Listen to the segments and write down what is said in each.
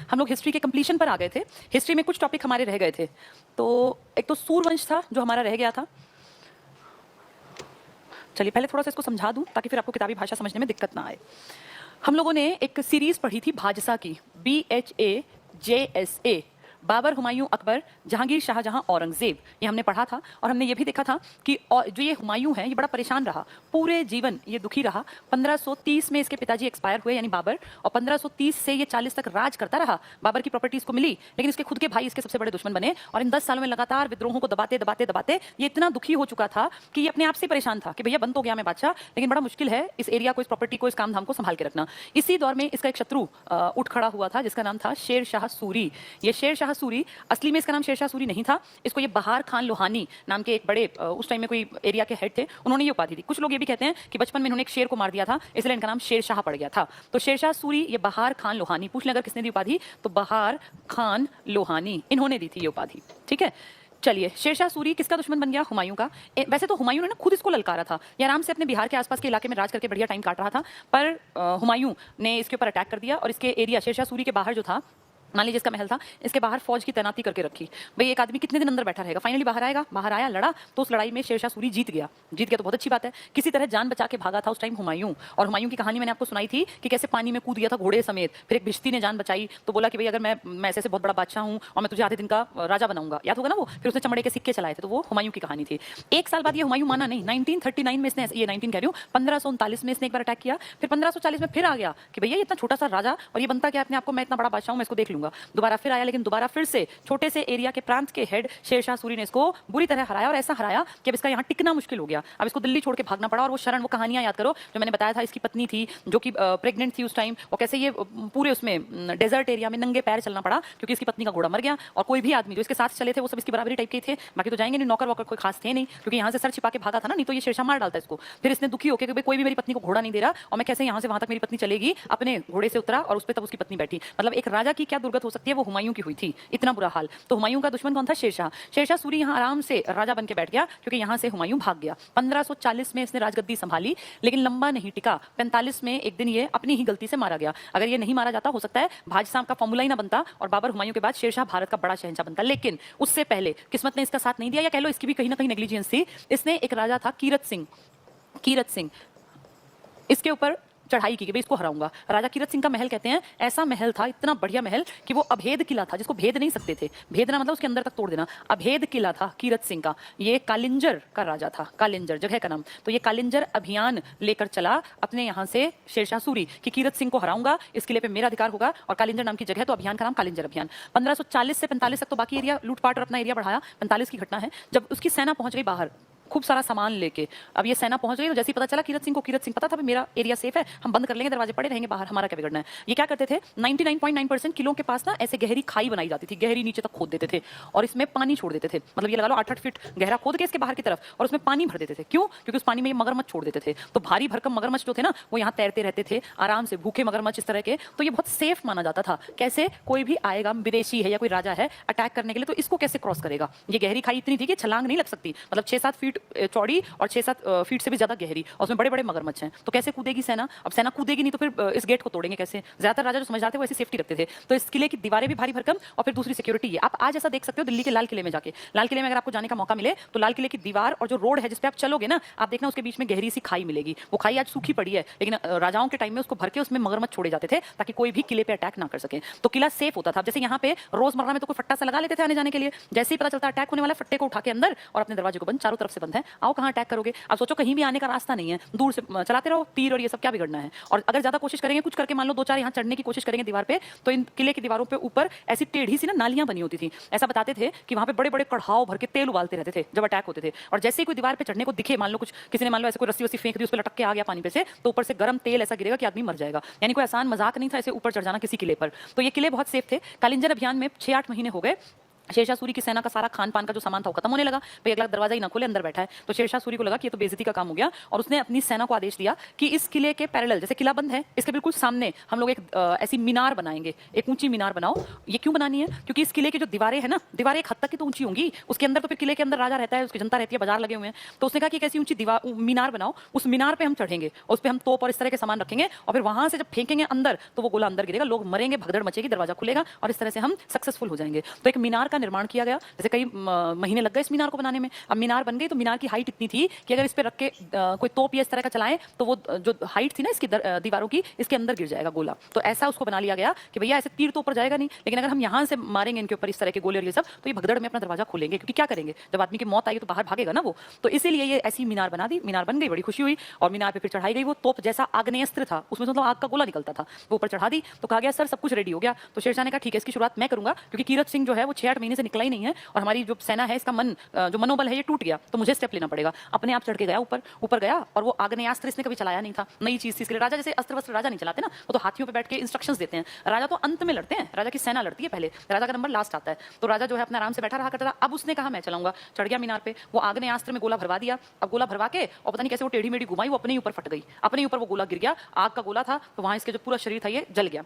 हम लोग हिस्ट्री के कंप्लीशन पर आ गए थे। हिस्ट्री में कुछ टॉपिक हमारे रह गए थे। तो एक तो सूर्यवंश था जो हमारा रह गया था। चलिए पहले थोड़ा सा इसको समझा दूं ताकि फिर आपको किताबी भाषा समझने में दिक्कत ना आए। हम लोगों ने एक सीरीज पढ़ी थी भाजसा की, BHAJSA, बाबर, हुमायूं, अकबर, जहांगीर, शाहजहां, औरंगजेब। ये हमने पढ़ा था और हमने ये भी देखा था कि जो ये हुमायूं है ये बड़ा परेशान रहा, पूरे जीवन ये दुखी रहा। 1530 में इसके पिताजी एक्सपायर हुए यानी बाबर, और 1530 से ये 40 तक राज करता रहा। बाबर की प्रॉपर्टीज को मिली लेकिन इसके खुद के भाई इसके सबसे बड़े दुश्मन बने और इन 10 सालों में लगातार विद्रोहों को दबाते दबाते दबाते ये इतना दुखी हो चुका था कि ये अपने आप से परेशान था कि भैया बन तो गया मैं बादशाह, लेकिन बड़ा मुश्किल है इस एरिया को, इस प्रॉपर्टी को, इस काम धाम को संभाल के रखना। इसी दौर में इसका एक शत्रु उठ खड़ा हुआ था जिसका नाम था शेर शाह सूरी। ये शेर शाह सूरी, असली में इसका नाम शेरशाह सूरी नहीं था, इसको ये बहार खान लोहानी नाम के एक बड़े उस टाइम में कोई एरिया के हेड थे, उन्होंने ये उपाधि दी। कुछ लोग ये भी कहते हैं कि बचपन में इन्होंने एक शेर को मार दिया था इसलिए इनका नाम शेरशाह पड़ गया था। तो शेरशाह सूरी ये बहार खान लोहानी, पूछ लें अगर किसने दी उपाधि तो बहार खान लोहानी इन्होंने दी थी ये उपाधि। ठीक है, चलिए शेरशाह सूरी किसका दुश्मन बन गया? हुमायूं का। वैसे तो हुमायूं ने ना खुद इसको ललकारा था, ये आराम से अपने बिहार के आसपास के इलाके में राज करके बढ़िया टाइम काट रहा था, पर हुमायूं ने इसके ऊपर अटैक कर दिया और इसके एरिया शेरशाह सूरी के बाहर जो था, मान लीजिए इसका महल था, इसके बाहर फौज की तैनाती करके रखी। भाई एक आदमी कितने दिन अंदर बैठा रहेगा, फाइनली बाहर आएगा। बाहर आया, लड़ा, तो उस लड़ाई में शेरशाह सूरी जीत गया। जीत गया तो बहुत अच्छी बात है। किसी तरह जान बचा के भागा था उस टाइम हुमायूं। और हुमायूं की कहानी मैंने आपको सुनाई थी कि कैसे पानी में कूद गया था घोड़े समेत, फिर एक भिश्ती ने जान बचाई तो बोला कि भाई अगर मैं ऐसे बहुत बड़ा बादशाह हूँ और मैं तुझे आधे दिन का राजा बनाऊंगा, याद होगा ना वो। फिर उसने चमड़े के सिक्के चलाए थे, तो वो हुमायूं की कहानी थी। एक साल बाद ये हुमायूं माना नहीं, 1939 में इसने, ये 19 कह रही हूँ, 1539 में इसने एक बार अटैक किया। फिर 1540 में फिर आ गया कि भैया इतना छोटा सा राजा और ये बनता क्या अपने आपको, मैं इतना बड़ा बादशाह हूँ, मैं इसको देख लूंगा। दोबारा फिर आया, लेकिन दोबारा फिर से छोटे से एरिया के प्रांत के हेड शेरशाह सूरी ने इसको बुरी तरह हराया और ऐसा हराया कि अब इसका यहाँ टिकना मुश्किल हो गया। अब इसको दिल्ली छोड़ के भागना पड़ा। और वो शरण, वो कहानियां याद करो जो मैंने बताया था, इसकी पत्नी थी जो कि प्रेग्नेंट थी उस टाइम, और कैसे ये पूरे उसमें डेजर्ट एरिया में नंगे पैर चलना पड़ा क्योंकि इसकी पत्नी का घोड़ा मर गया। और कोई भी आदमी जो इसके साथ चले थे वो सब इसकी बराबरी टाइप के थे, बाकी तो जाएंगे नहीं, नौकर वोकर कोई खास थे नहीं, क्योंकि यहाँ से सर छिपा के भागा था ना, नहीं तो ये शेरशाह मार डालता इसको। फिर इसने दुखी होकर कि कोई भी मेरी पत्नी को घोड़ा नहीं दे रहा और मैं कैसे यहाँ से वहां तक मेरी पत्नी चलेगी, अपने घोड़े से उतरा और उस पर तब उसकी पत्नी बैठी। मतलब एक राजा की क्या दुर्गत हो सकती है, वो हुमायूं की हुई थी, इतना बुरा हाल। तो हुमायूं का दुश्मन कौन था? शेरशाह। शेरशाह सूरी यहाँ आराम से राजा बन के बैठ गया क्योंकि यहाँ से हुमायूं भाग गया। 1540 में इसने राजगद्दी संभाली लेकिन लंबा नहीं टिका। 45 में एक दिन ये अपनी ही गलती से मारा गया। अगर ये नहीं मारा जाता हो सकता है भाजसा का फॉर्मूला ही ना बनता और बाबर हुमायूं के बाद शेरशाह भारत का बड़ा शहंशाह बनता। लेकिन उससे पहले किस्मत ने इसका साथ नहीं दिया, या कह लो इसकी भी कहीं ना कहीं नेग्लिजेंस थी। इसने एक राजा था कीरत सिंह, कीरत सिंह, इसके ऊपर चढ़ाई की कि भाई इसको हराऊंगा। राजा कीरत सिंह का महल कहते हैं ऐसा महल था, इतना बढ़िया महल कि वो अभेद किला था जिसको भेद नहीं सकते थे। भेदना मतलब उसके अंदर तक तोड़ देना, अभेद किला था कीरत सिंह का। ये कालिंजर का राजा था, कालिंजर जगह का नाम। तो ये कालिंजर अभियान लेकर चला अपने यहाँ से शेरशाह सूरी कि कीरत सिंह को हराऊंगा, इस किले पे मेरा अधिकार होगा, और कालिंजर नाम की जगह, तो अभियान का नाम कालिंजर अभियान। 1540 से 45 तक तो बाकी एरिया लूटपाट और अपना एरिया बढ़ाया। 45 की घटना है जब उसकी सेना पहुंच गई बाहर खूब सारा सामान लेके। अब ये सेना पहुंच गई तो जैसे ही पता चला कीरत सिंह को, कीरत सिंह पता था मेरा एरिया सेफ है, हम बंद कर लेंगे, दरवाजे पड़े रहेंगे बाहर, हमारा क्या बिगड़ना है। ये क्या करते थे, 99.9% किलों के पास ना ऐसे गहरी खाई बनाई जाती थी, गहरी नीचे तक खोद देते थे और इसमें पानी छोड़ देते थे। मतलब ये लगा लो 8-8 फीट गहरा खोद के इसके बाहर की तरफ, और उसमें पानी भर देते थे। क्यों? क्योंकि उस पानी में ये मगरमच्छ छोड़ देते थे। तो भारी भरकम मगरमच्छ जो थे ना वो यहाँ तैरते रहते थे आराम से, भूखे मगरमच्छ इस तरह के। तो ये बहुत सेफ माना जाता था। कैसे कोई भी आएगा, विदेशी है या कोई राजा है अटैक करने के लिए, तो इसको कैसे क्रॉस करेगा। ये गहरी खाई इतनी थी कि छलांग नहीं लग सकती, मतलब 6-7 फीट चौड़ी और 6-7 फीट से भी ज्यादा गहरी, और उसमें बड़े बड़े मगरमच्छ हैं। तो कैसे कूदेगी सेना? अब सेना कूदेगी नहीं तो फिर इस गेट को तोड़ेंगे कैसे? ज्यादातर राजा जो समझदार थे वो ऐसी सेफ्टी रखते थे। तो इस किले की दीवारें भी भारी भरकम और फिर दूसरी सिक्योरिटी है। आप आज ऐसा देख सकते हो दिल्ली के लाल किले में जाके, लाल किले में अगर आपको जाने का मौका मिले तो लाल किले की दीवार और जो रोड है जिस पे आप चलोगे ना, आप देखना उसके बीच में गहरी सी खाई मिलेगी। वो खाई आज सूखी पड़ी है लेकिन राजाओं के टाइम में उसको भर के उसमें मगरमच्छ छोड़े जाते थे ताकि कोई भी किले पे अटैक ना कर सके। तो किला सेफ होता था। जैसे यहाँ पे रोजमर्रा में तो कोई फट्टा सा लगा लेते थे आने जाने के लिए, जैसे ही पता चलता अटैक होने वाला, फट्टे को उठा के अंदर और अपने दरवाजे को बंद, चारों तरफ से बंद है, आओ कहाँ अटैक करोगे। अब सोचो कहीं भी आने का रास्ता नहीं है, दूर से चलाते रहो तीर और ये सब, क्या बिगड़ना है। और अगर ज्यादा कोशिश करेंगे कुछ करके, मान लो 2-4 यहाँ चढ़ने की कोशिश करेंगे दीवार पे, तो इन किले की दीवारों पे ऊपर ऐसी टेढ़ी सी ना नालियां बनी होती थी। ऐसा बताते थे कि वहां पे बड़े बड़े कढ़ाव भर के तेल उबालते रहते थे जब अटैक होते थे। और जैसे ही कोई दीवार पे चढ़ने को दिखे, मान लो कुछ किसी ने मान लो ऐसे कोई रस्सी वस्सी फेंक दी, उस पर लटक के आ गया पानी पे से, तो ऊपर से गर्म तेल ऐसा गिरेगा कि आदमी मर जाएगा। यानी कोई आसान मजाक नहीं था ऐसे ऊपर चढ़ जाना किसी किले पर। तो ये किले बहुत सेफ थे। कालिंजर अभियान में 6-8 महीने हो गए। शेरशाह सूरी की सेना का सारा खान पान का जो सामान था वो खत्म होने लगा। भाई अगला दरवाजा ही ना खोले, अंदर बैठा है। तो शेरशाह सूरी को लगा कि ये तो बेइज्जती का काम हो गया और उसने अपनी सेना को आदेश दिया कि इस किले के पैरेलल, जैसे किला बंद है, इसके बिल्कुल सामने हम लोग एक ऐसी मीनार बनाएंगे, एक ऊंची मीनार बनाओ। ये क्यों बनानी है? क्योंकि इस किले की जो दीवारें हैं ना, दीवारें एक हद तक की तो ऊंची होंगी, उसके अंदर तो फिर किले के अंदर राजा रहता है, उसकी जनता रहती है, बाजार लगे हुए हैं। तो उसने कहा कि एक ऐसी ऊंची दीवार मीनार बनाओ, उस मीनार पे हम चढ़ेंगे और उस पर हम तोप और इस तरह के सामान रखेंगे और फिर वहां से जब फेंकेंगे अंदर तो वो गोला अंदर गिरेगा, लोग मरेंगे, भगदड़ मचेगी, दरवाजा खुलेगा और इस तरह से हम सक्सेसफुल हो जाएंगे। तो एक मीनार का निर्माण किया गया। जैसे कई महीने लग गए इस मीनार को बनाने में। अब मीनार बन गई तो मीनार की हाइट इतनी थी कि अगर इस पे रख के कोई तोप या इस तरह का चलाएं तो वो जो हाइट थी ना इसकी दीवारों की, इसके अंदर गिर जाएगा गोला। तो ऐसा उसको बना लिया गया कि भैया ऐसे तीर तो ऊपर जाएगा नहीं, लेकिन अगर हम यहाँ से मारेंगे इनके ऊपर इस तरह के गोले और ये सब, तो ये भगदड़ में अपना दरवाजा खोलेंगे। क्योंकि क्या करेंगे, जब आदमी की मौत आएगी तो बाहर भागेगा ना वो। तो इसीलिए ये ऐसी मीनार बना दी। मीनार बन गई, बड़ी खुशी हुई और मीनार पे फिर चढ़ाई गई वो तोप जैसा आग्नेयास्त्र था, उसमें मतलब आग का गोला निकलता था, वो ऊपर चढ़ा दी। तो कहा गया सर सब कुछ रेडी हो गया। तो शेरशाह ने कहा ठीक है, इसकी शुरुआत मैं करूंगा, क्योंकि कीरत सिंह जो है वो 6-8 महीने से निकला ही नहीं है और हमारी जो सेना है इसका जो मनोबल है ये टूट गया, तो मुझे स्टेप लेना पड़ेगा। अपने आप चढ़ के गया ऊपर गया और वो आग्नेयास्त्र इसने कभी चलाया नहीं था, नई चीज थी इसके लिए। राजा जैसे अस्त्र वस्त्र राजा नहीं चलाते ना, वो तो हाथियों पे बैठ के इंस्ट्रक्शंस देते हैं। राजा तो अंत में लड़ते हैं, राजा की सेना लड़ती है पहले, राजा का नंबर लास्ट आता है। तो राजा जो है अपना आराम से बैठा रहा करता था। अब उसने कहा मैं चलाऊंगा, चढ़ गया मीनार पे, वो आग्नेयास्त्र में गोला भरवा दिया। अब गोला भरवा के और पता नहीं कैसे वो टेढ़ी मेढ़ी घुमाई, वो अपने ही ऊपर फट गई, अपने ही ऊपर वो गोला गिर गया। आग का गोला था तो वहां इसके जो पूरा शरीर था ये जल गया,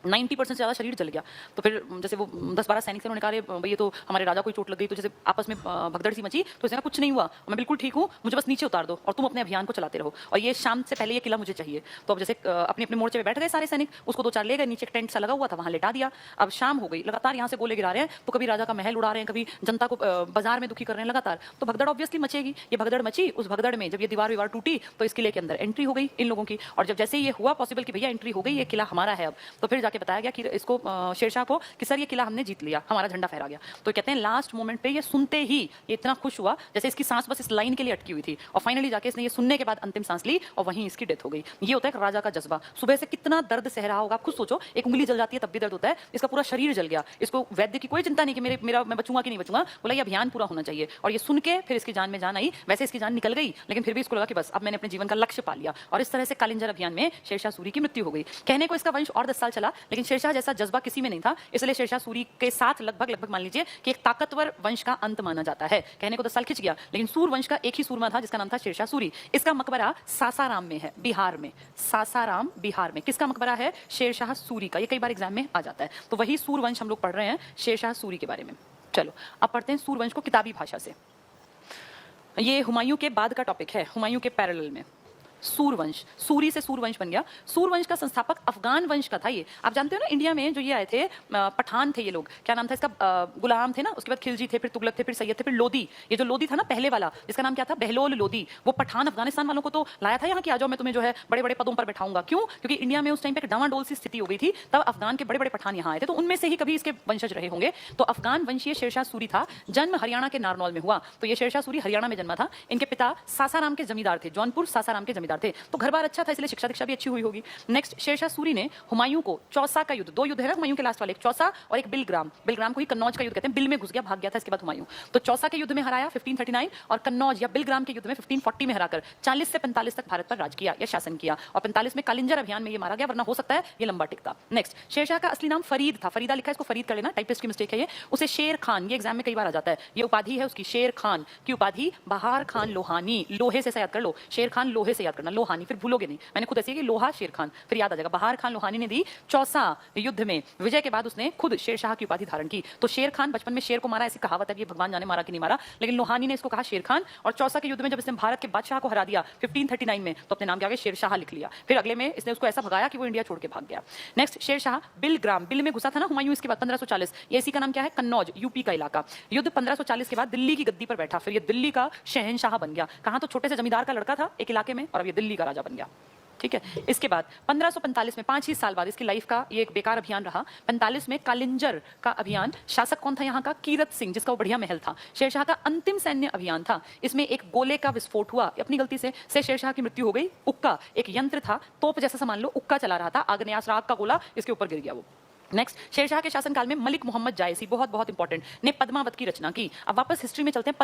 90% से ज़्यादा शरीर जल गया। तो फिर जैसे वो 10-12 सैनिक थे, उन्होंने कहा भैया तो हमारे राजा को चोट लग गई। तो जैसे आपस में भगदड़ सी मची, तो इसने कुछ नहीं हुआ, मैं बिल्कुल ठीक हूँ, मुझे बस नीचे उतार दो और तुम अपने अभियान को चलाते रहो और ये शाम से पहले ये किला मुझे चाहिए। तो अब जैसे अपने अपने मोर्चे पे बैठ गए सारे सैनिक, उसको 2-4 ले गए, नीचे एक टेंट सा लगा हुआ था वहाँ लेटा दिया। अब शाम हो गई, लगातार यहाँ से गोले गिरा रहे हैं, तो कभी राजा का महल उड़ा रहे हैं, कभी जनता को बाजार में दुखी कर रहे हैं लगातार। तो भगदड़ ऑब्वियसली मचेगी। ये भगदड़ मची, उस भगदड़ में जब ये दीवार टूटी तो इस किले के अंदर एंट्री हो गई इन लोगों की। और जब जैसे ये हुआ पॉसिबल कि भैया एंट्री हो गई, ये किला हमारा है अब, तो फिर जाके बताया गया कि शेरशाह को कि सर ये किला हमने जीत लिया, हमारा झंडा फहरा गया। तो कहते हैं लास्ट मोमेंट पे ये सुनते ही ये इतना खुश हुआ जैसे इसकी सांस बस इस लाइन के लिए अटकी हुई थी और फाइनली जाके इसने ये सुनने के बाद अंतिम सांस ली और वहीं इसकी डेथ हो गई। ये होता है राजा का जज्बा। सुबह से कितना दर्द सह रहा होगा, आप खुद सोचो, एक उंगली जल जाती है तब भी दर्द होता है, इसका पूरा शरीर जल गया। इसको वैद्य की कोई चिंता नहीं कि मैं बचूंगा कि नहीं बचूंगा, बोला ये अभियान पूरा होना चाहिए। और ये सुन के फिर इसकी जान में जान आई। वैसे इसकी जान निकल गई, लेकिन फिर भी इसको लगा कि बस अब मैंने अपने जीवन का लक्ष्य पा लिया और इस तरह से कालिंजर अभियान में शेरशाह सूरी की मृत्यु हो गई। कहने को इसका वंश और 10 साल चला, लेकिन शेरशाह जैसा जज्बा किसी में नहीं था, इसलिए शेरशाह सूरी के साथ लगभग मान लीजिए कि एक ताकतवर वंश का अंत माना जाता है। कहने को 10 साल खिंच गया, लेकिन सूर वंश का एक ही सूरमा था जिसका नाम था शेरशाह सूरी। इसका मकबरा सासाराम में है, बिहार में। सासाराम बिहार में किसका मकबरा है? शेरशाह सूरी का। ये कई बार एग्जाम में आ जाता है। तो वही सूर वंश हम लोग पढ़ रहे हैं शेरशाह सूरी के बारे में। चलो अब पढ़ते हैं सूर वंश को किताबी भाषा से। ये हुमायूं के बाद का टॉपिक है, हुमायूं के पैरेलल में। सूरवंश, सूरी से सूरवंश बन गया। सूरवंश का संस्थापक अफगान वंश का था ये। आप जानते हो ना इंडिया में जो ये आए थे पठान थे ये लोग, क्या नाम था इसका? गुलाम थे ना, उसके बाद खिलजी थे, फिर तुगलक थे, फिर सैयद थे, फिर लोदी। ये जो लोदी था ना पहले वाला, इसका नाम क्या था? बहलोल लोदी। वो पठान अफगानिस्तान वालों को तो लाया था यहाँ कि आ जाओ मैं तुम्हें जो है बड़े बड़े पदों पर बैठाऊंगा। क्यों? क्योंकि इंडिया में उस टाइम पे डावाडोल सी स्थिति हो गई थी, तब अफगान के बड़े बड़े पठान यहाँ आए थे, तो उनमें से ही कभी इसके वंशज रहे होंगे। तो अफगान वंशीय शेरशाह सूरी था। जन्म हरियाणा के नारनौल में हुआ। तो ये शेरशाह सूरी हरियाणा में जन्मा था। इनके पिता सासाराम के जमींदार थे, जौनपुर सासाराम के जमींदार थे। तो घर बार अच्छा था, इसलिए शिक्षा दीक्षा भी अच्छी हुई होगी। नेक्स्ट, शेरशाह सूरी ने हुमायूं को चौसा का युद्ध, 2 युद्ध है ना हुमायूं के लास्ट वाले, एक चौसा और एक बिलग्राम। बिलग्राम को ही कन्नौज का युद्ध कहते हैं। बिल में घुस गया, भाग गया था इसके बाद हुमायूं। तो चौसा के युद्ध में हराया 1539 और कन्नौज या बिलग्राम के युद्ध में 1540 में हराकर 40 से 45 तक भारत पर राज किया या शासन किया। और 45 में कालिंजर अभियान में ये मारा गया, वरना हो सकता है ये लंबा टिकता। नेक्स्ट, शेरशाह का असली नाम फरीद था। फरीदा लिखा है, इसको फरीद कर लेना, टाइपिस्ट की मिस्टेक है ये। उसे शेर खान, ये एग्जाम में कई बार आ जाता है, ये उपाधि है उसकी। शेर खान की उपाधि बहार खान लोहानी, लोहे से याद कर लो, शेर खान लोहे से याद करना, लोहानी फिर भूलोगे नहीं। मैंने खुद ऐसे लोहा शेर खान, फिर याद आ जाएगा। बहार खान लोहानी ने दी चौसा युद्ध में विजय के बाद उसने खुद शेरशाह की उपाधि धारण की। तो शेर खान बचपन में शेर को मारा, ऐसी कहावत है, ये भगवान जाने मारा कि नहीं मारा, लेकिन लोहानी ने इसको कहा शेर खान। और चौसा के युद्ध में जब इसने भारत के बादशाह को हरा दिया 1539 में, तो अपने नाम के आगे शेरशाह लिख लिया। फिर अगले में इसने उसको ऐसा भगाया कि वो इंडिया छोड़ के भाग गया। नेक्स्ट, शेरशाह बिलग्राम, बिल में घुसा था ना हुमायूं, इसके बाद 1540, ये इसी का नाम क्या है? कन्नौज, यूपी का इलाका। युद्ध 1540 के बाद दिल्ली की गद्दी पर बैठा, फिर ये दिल्ली का शहंशाह बन गया। कहां? तो छोटे से जमींदार का लड़का था एक इलाके में, और अब ये दिल्ली का राजा बन गया। ठीक है। इसके बाद 1545 में, 5 ही साल बाद, इसकी लाइफ का ये एक बेकार अभियान रहा। 45 में कालिंजर का अभियान, शासक कौन था यहाँ का? कीरत सिंह, जिसका वो बढ़िया महल था। शेरशाह का अंतिम सैन्य अभियान था। इसमें एक गोले का विस्फोट हुआ अपनी गलती से शेरशाह की मृत्यु हो गई। उक्का एक यंत्र था, तोप जैसा सामान लो, उक्का चला रहा था, आग्नेयास्त्र, आग का गोला इसके ऊपर गिर गया वो। नेक्स्ट, शेरशाह के शासनकाल में मलिक मोहम्मद जायसी, बहुत बहुत इंपॉर्टेंट, ने पद्मावत की रचना की। अब वापस हिस्ट्री में चलते हैं।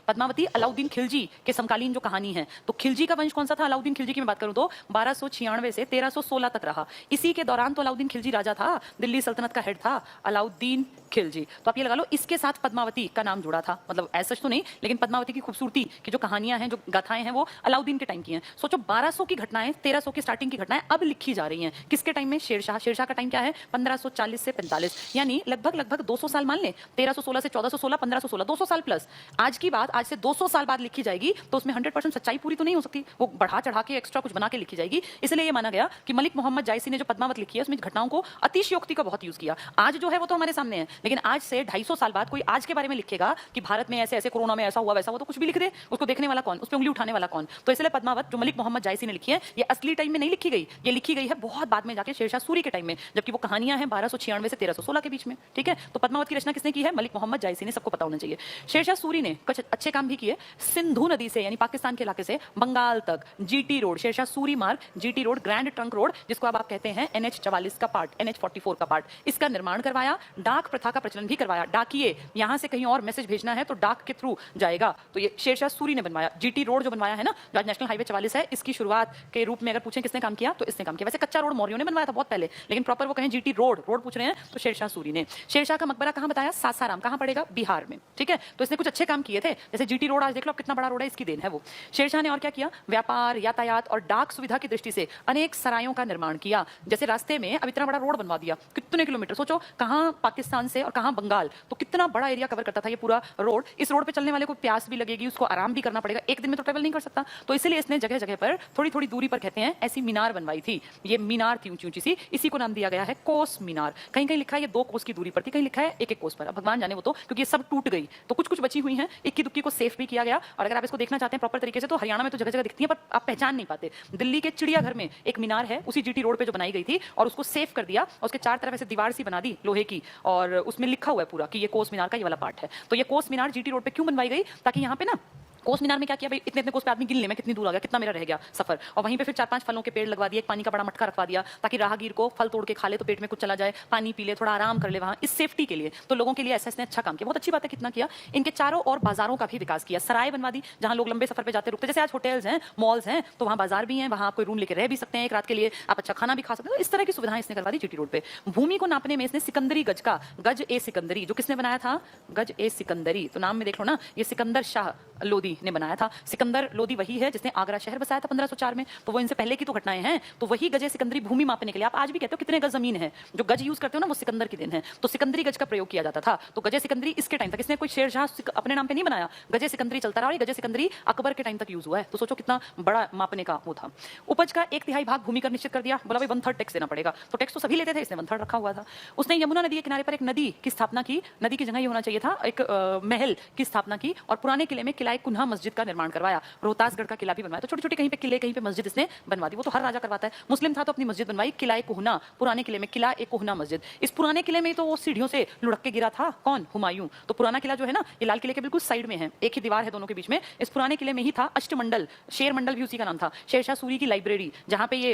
पद्मावती अलाउद्दीन खिलजी के समकालीन जो कहानी है। तो खिलजी का वंश कौन सा था? अलाउद्दीन खिलजी की मैं बात करूं तो 1296 से 1316 तक रहा। इसी के दौरान तो अलाउद्दीन खिलजी राजा था, दिल्ली सल्तनत का हेड था अलाउद्दीन खिलजी। तो आप ये लगा लो, इसके साथ पद्मावती का नाम जुड़ा था। मतलब ऐसा तो नहीं, लेकिन पद्मावती की खूबसूरती की जो कहानियां हैं, जो गाथाएं हैं, वो अलाउद्दीन के टाइम की हैं। सोचो 1200 की घटनाएं, 1300 की स्टार्टिंग की घटनाएं अब लिखी जा रही हैं। किसके टाइम में? शेरशाह का टाइम क्या है? 1540 से 45, यानी लगभग 200 साल मान लें। 1316 से 1416, 1516, 200 साल प्लस। आज की बात आज से 200 साल बाद लिखी जाएगी, तो उसमें 100% सच्चाई पूरी तो नहीं हो सकती, वो बढ़ा चढ़ा के एक्स्ट्रा कुछ बना के लिखी जाएगी। इसलिए ये माना गया कि मलिक मोहम्मद जायसी ने जो पद्मावत लिखी है, उसमें घटनाओं को अतिशयोक्ति का बहुत यूज किया। आज जो है वो तो हमारे सामने है, लेकिन आज से 250 साल बाद कोई आज के बारे में लिखेगा कि भारत में ऐसे ऐसे, कोरोना में ऐसा हुआ वैसा हुआ, तो कुछ भी लिख दे, उसको देखने वाला कौन, उस पर उंगली उठाने वाला कौन? तो इसलिए पद्मावत जो मलिक मोहम्मद जायसी ने लिखी है, ये असली टाइम में नहीं लिखी गई, ये लिखी गई है बहुत बाद में जाके शेरशाह सूरी के टाइम में, जबकि वो कहानियां हैं 1296 से 1316 के बीच में। ठीक है, तो पद्मावत की रचना किसने की है? मलिक मोहम्मद जायसी ने। सबको पता होना चाहिए। शेरशाह सूरी ने कुछ अच्छे काम भी किए। सिंधु नदी से, यानी पाकिस्तान के इलाके से बंगाल तक जीटी रोड, शेरशाह सूरी मार्ग, GT road, grand trunk road, जिसको अब आप कहते हैं NH44 का पार्ट, NH44 का पार्ट, इसका निर्माण करवाया। डाक प्रथा का प्रचलन भी करवाया। डाकिए यहां से कहीं और मैसेज भेजना है तो डाक के थ्रू जाएगा, तो ये शेरशाह सूरी ने बनवाया। जीटी रोड जो बनवाया है ना, जो आज नेशनल हाईवे 44 है, इसकी शुरुआत के रूप में अगर पूछें किसने काम किया, तो इसने काम किया। वैसे कच्चा रोड मौर्यों ने बनवाया था बहुत पहले, लेकिन प्रॉपर वो कहें जीटी रोड पूछ रहे हैं तो शेरशाह सूरी ने। शेरशाह का मकबरा कहां बताया? सासाराम। कहां पड़ेगा? बिहार में। ठीक है, तो इसने कुछ अच्छे काम किए थे, जैसे जीटी रोड आज देख लो कितना बड़ा रोड है, इसकी देन है वो। शेरशाह ने और क्या किया? व्यापार, यातायात और डाक सुविधा की दृष्टि से अनेक सरायों का निर्माण किया। जैसे रास्ते में अब इतना बड़ा रोड बनवा दिया, कितने किलोमीटर, सोचो कहां पाकिस्तान से और कहां बंगाल, तो कितना बड़ा एरिया कवर करता था ये पूरा रोड। इस रोड पे चलने वाले को प्यास भी लगेगी, उसको आराम भी करना पड़ेगा, एक दिन में तो ट्रेवल नहीं कर सकता। तो इसलिए इसने जगह जगह पर थोड़ी थोड़ी दूरी पर, कहते हैं, ऐसी मीनार बनवाई थी। ये मीनार थी ऊंची ऊंची सी, इसी को नाम दिया गया है कोस मीनार। कहीं कहीं लिखा है ये 2 कोस की दूरी पर थी, कहीं लिखा है 1-1 कोस पर। अब भगवान जाने वो तो, क्योंकि ये सब टूट गई, तो कुछ कुछ बची हुई हैं। इक्की दुक्की को सेफ भी किया गया। और अगर आप इसको देखना चाहते हैं प्रॉपर तरीके से, तो हरियाणा में तो जगह जगह दिखती है, पर आप पहचान नहीं पाते। दिल्ली के चिड़ियाघर में एक मीनार है, उसी जीटी रोड पे जो बनाई गई थी, और उसको सेफ कर दिया, और उसके 4 तरफ ऐसे दीवार सी बना दी लोहे की, और उसमें लिखा हुआ है पूरा कि ये कोस मीनार का ये वाला पार्ट है। तो ये कोस मीनार जीटी रोड पे क्यों बनवाई गई? ताकि यहाँ पे ना कोस मीनार में क्या किया भाई, इतने इतने कोस पे आदमी गिन ले मैं कितनी दूर आ गया, कितना मेरा रह गया सफर, और वहीं पे फिर 4-5 फलों के पेड़ लगवा दिए, एक पानी का बड़ा मटका रखवा दिया, ताकि राहगीर को फल तोड़ के खा ले तो पेट में कुछ चला जाए, पानी पी ले, थोड़ा आराम कर ले वहां, इस सेफ्टी के लिए। तो लोगों के लिए ऐसा इसने अच्छा काम किया। बहुत अच्छी बात है, कितना किया। इनके चारों और बाजारों का भी विकास किया। सराय बनवा दी, जहां लोग लंबे सफर पे जाते रुकते, जैसे आज होटल्स हैं, मॉल्स हैं, तो वहां बाजार भी हैं, वहां आप कोई रूम लेकर रह भी सकते हैं एक रात के लिए, आप अच्छा खाना भी खा सकते हैं। तो इस तरह की सुविधाएं इसने करवा दी जीटी रोड पे। भूमि को नापने में इसने सिकंदरी गज का, गज-ए-सिकंदरी, जो किसने बनाया था? गज-ए-सिकंदरी। तो नाम में देख लो ना, ये सिकंदर शाह लोदी ने बनाया था। सिकंदर लोदी वही है जिसने आगरा शहर बसाया था 1504 में, तो वो इनसे पहले की तो घटनाएं हैं। तो वही गजे सिकंदरी भूमि मापने के लिए, आप आज भी कहते हो कितने गज जमीन है, जो गज यूज करते हो ना, वो सिकंदर की देन है। तो सिकंदरी गज का प्रयोग किया जाता था। तो गजे सिकंदरी इसके टाइम तक, इसने कोई शेरशाह अपने नाम पे नहीं बनाया, गजे सिकंदरी चलता रहा, और गजे सिकंदरी अकबर के टाइम तक यूज हुआ है। तो सोचो कितना बड़ा मापने का वो था। उपज का 1/3 भाग भूमि कर निश्चित कर दिया, बोला भाई 1/3 टैक्स देना पड़ेगा। तो टैक्स तो सभी लेते थे, इसने 1/3 रखा हुआ था। उसने यमुना नदी के किनारे पर एक नदी की स्थापना की, नदी की जगह ये होना चाहिए था, एक महल की स्थापना की, और पुराने किले में किला कुन्हा मस्जिद का निर्माण करवाया। रोहतासगढ़ का किला भी बनवाया। तो छोटे छोटे कहीं पे किले, कहीं पे मस्जिद इसने बनवा दी। वो तो हर राजा करवाता है। मुस्लिम था तो अपनी मस्जिद बनवाई, किला कुहना, पुराने किले में किला कुहना मस्जिद। इस पुराने किले में तो वो सीढ़ियों से लुढ़क के गिरा था कौन? हुमायूं। तो पुराना किला जो है ना, ये लाल किले के बिल्कुल साइड में है, एक ही दीवार है दोनों के बीच में। इस पुराने किले में ही था अष्टमंडल, शेर मंडल भी उसी का नाम था, शेरशाह सूरी की लाइब्रेरी, जहां पे ये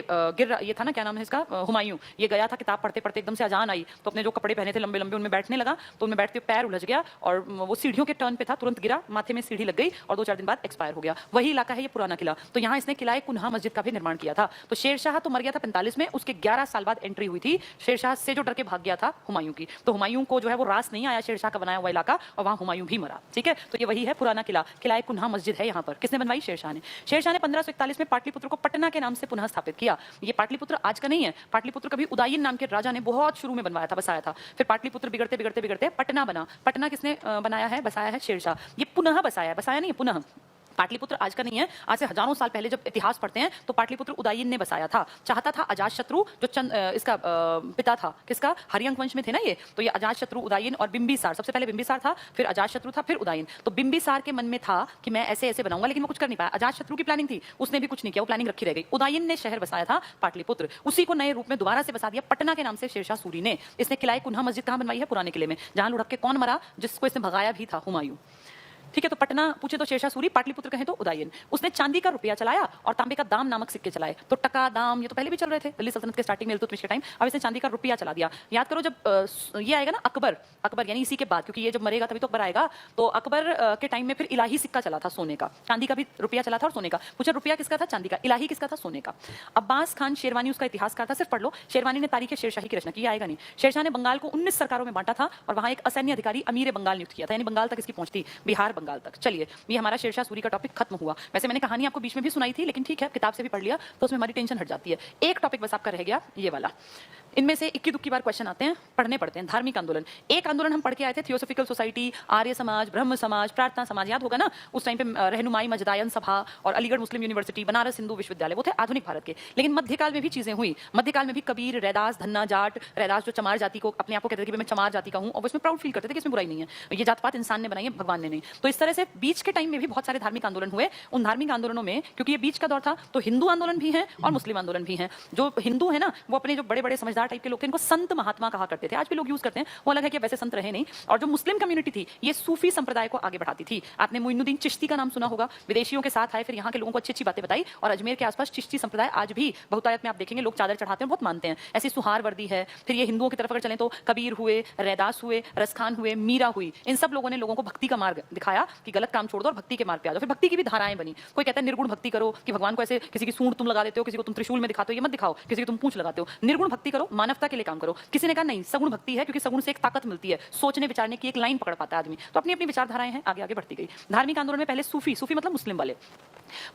ये था ना, क्या नाम है इसका, हुमायूं। ये गया था किताब पढ़ते पढ़ते, एकदम से अजान आई, तो अपने जो कपड़े पहने थे लंबे लंबे, उनमें बैठने लगा, तो उनमें बैठते पैर उलझ गया, और वो सीढ़ियों के टर्न पे था, तुरंत गिरा, माथे में सीढ़ी लग गई, और 2-4 दिन बाद एक्सपायर हो गया। वही इलाका है ये पुराना किला। तो यहाँ इसने किला कुन्हा मस्जिद का भी निर्माण किया था। तो शेरशाह तो मर गया था 45 में, उसके 11 साल बाद एंट्री हुई थी शेरशाह से, जो डर के भाग गया था हुमायूं की। तो हुमायूं को जो है वो रास नहीं आया शेरशाह का बनाया हुआ इलाका, और वहां हुमायूं भी मरा। ठीक है, तो ये वही है पुराना किला, किला कुन्हा मस्जिद है यहाँ पर। किसने बनवाई? शेरशाह ने। शेरशाह ने 1541 में पाटलिपुत्र को पटना के नाम से पुनः स्थापित किया। ये पाटलिपुत्र आज का नहीं है, पाटलिपुत्र कभी उदयन नाम के राजा ने बहुत शुरू में बनवाया था, बसाया था। फिर पाटलिपुत्र बिगड़ते बिगड़ते बिगड़ते पटना बना। पटना किसने बनाया है, बसाया है? शेरशाह। ये पुनः बसाया है, बसाया नहीं, पुनः। पाटलिपुत्र आज का नहीं है, आज से हजारों साल पहले जब इतिहास पढ़ते हैं तो पाटलिपुत्र उदयन ने बसाया था। चाहता था अजातशत्रु, जो इसका पिता था, किसका? हरियंक वंश में थे ना ये, तो ये अजातशत्रु, उदयन और बिंबिसार, सबसे पहले बिंबिसार था, फिर अजातशत्रु था, फिर उदयन। तो बिंबिसार के मन में था कि मैं ऐसे ऐसे बनाऊंगा, लेकिन वो कुछ कर नहीं पाया। अजातशत्रु की प्लानिंग थी, उसने भी कुछ नहीं किया, वो प्लानिंग रखी रह गई। उदयन ने शहर बसाया था पाटलिपुत्र, उसी को नए रूप में दोबारा से बसा दिया पटना के नाम से शेरशाह सूरी ने। इसने किला कुन्हा मस्जिद कहां बनवाई है? पुराने किले में, जहां लुढ़क के कौन मरा? जिसको इसने भगाया भी था, हुमायूं। ठीक है, तो पटना पूछे तो शेरशाह सूरी, पाटलिपुत्र कहें तो उदयन। उसने चांदी का रुपया चलाया और तांबे का दाम नामक सिक्के चलाए। तो टका, दाम ये तो पहले भी चल रहे थे दिल्ली सल्तनत के स्टार्टिंग में, इल्तुतमिश के टाइम। अब इसने चांदी का रुपया चला दिया। याद करो जब ये आएगा ना अकबर, अकबर यानी इसी के बाद, क्योंकि ये जब मरेगा तभी तो अकबर आएगा, तो अकबर के टाइम में फिर इलाही सिक्का चला था सोने का। चांदी का भी रुपया चला था और सोने का। पूछा रुपया किसका था? चांदी का। इलाही किसका था? सोने का। अब्बास खान शेरवानी उसका इतिहासकार था, सिर्फ पढ़ लो। शेरवानी ने तारीख शेरशाही की रचना की, आएगा नहीं। शेरशाह ने बंगाल को 19 सरकारों में बांटा था और वहां एक असैन्य अधिकारी अमीर बंगाल नियुक्त किया था, यानी बंगाल तक इसकी पहुंच थी, बिहार बंगाल तक। चलिए, ये हमारा शेरशाह सूरी का टॉपिक खत्म हुआ। वैसे मैंने कहानी आपको बीच में भी सुनाई थी, लेकिन ठीक है, किताब से भी पढ़ लिया तो उसमें हमारी टेंशन हट जाती है। एक टॉपिक बस आपका रह गया, ये वाला। इनमें से इक्की दुक्की बार क्वेश्चन आते हैं, पढ़ने पड़ते हैं। धार्मिक आंदोलन, एक आंदोलन हम पढ़ के आए थे, थियोसॉफिकल सोसाइटी, आर्य समाज, ब्रह्म समाज, प्रार्थना समाज, याद होगा ना? उस टाइम पे रहनुमाई मजदायन सभा और अलीगढ़ मुस्लिम यूनिवर्सिटी, बनारस हिंदू विश्वविद्यालय, वो थे आधुनिक भारत के। लेकिन मध्यकाल में भी चीजें हुई। मध्यकाल में भी कबीर, रैदास, धन्ना, जाट, रैदास जो चमार जाति को अपने आप को कहते थे कि मैं चमार जाति का हूं, और उसमें प्राउड फील करते थे कि इसमें बुराई नहीं है, ये जात पात इंसान ने बनाई है, भगवान ने नहीं। तो इस तरह से बीच के टाइम में भी बहुत सारे धार्मिक आंदोलन हुए। उन धार्मिक आंदोलनों में, क्योंकि ये बीच का दौर था, तो हिंदू आंदोलन भी है और मुस्लिम आंदोलन भी है। जो हिंदू है ना, वो अपने जो बड़े बड़े समझदार टाइप के लोग थे, इनको संत महात्मा कहा करते थे। आज भी लोग यूज करते हैं, वो अलग है कि वैसे संत रहे नहीं। और जो मुस्लिम कम्युनिटी थी, ये सूफी संप्रदाय को आगे बढ़ाती थी। आपने मोइनुद्दीन चिश्ती का नाम सुना होगा, विदेशियों के साथ आए, फिर यहाँ के लोगों को अच्छी अच्छी बातें बताई। और अजमेर के आसपास चिश्ती संप्रदाय आज भी बहुतायत में आप देखेंगे लोग चादर चढ़ाते हैं, बहुत मानते हैं। ऐसी सुहार वर्दी है। फिर ये हिंदुओं की तरफ अगर चलें तो कबीर हुए, रैदास हुए, रसखान हुए, मीरा हुई, इन सब लोगों ने लोगों को भक्ति का मार्ग दिखाया कि गलत काम छोड़ दो और भक्ति के मार्ग पे आ जाओ। फिर भक्ति की भी धाराएं बनी। कोई कहता है निर्गुण भक्ति करो, कि भगवान को ऐसे किसी की सूंड तुम लगा देते हो, किसी को तुम त्रिशूल में दिखाते हो, ये मत दिखाओ, किसी की तुम पूंछ लगाते हो। निर्गुण भक्ति करो, मानवता के लिए काम करो। किसी ने कहा नहीं, सगुण भक्ति है, क्योंकि सगुण से एक ताकत मिलती है, सोचने विचारने की एक लाइन पकड़ पाता है आदमी। तो अपनी अपनी विचारधाराएं हैं, आगे आगे बढ़ती गई। धार्मिक आंदोलन में पहले सूफी, सूफी मतलब मुस्लिम वाले,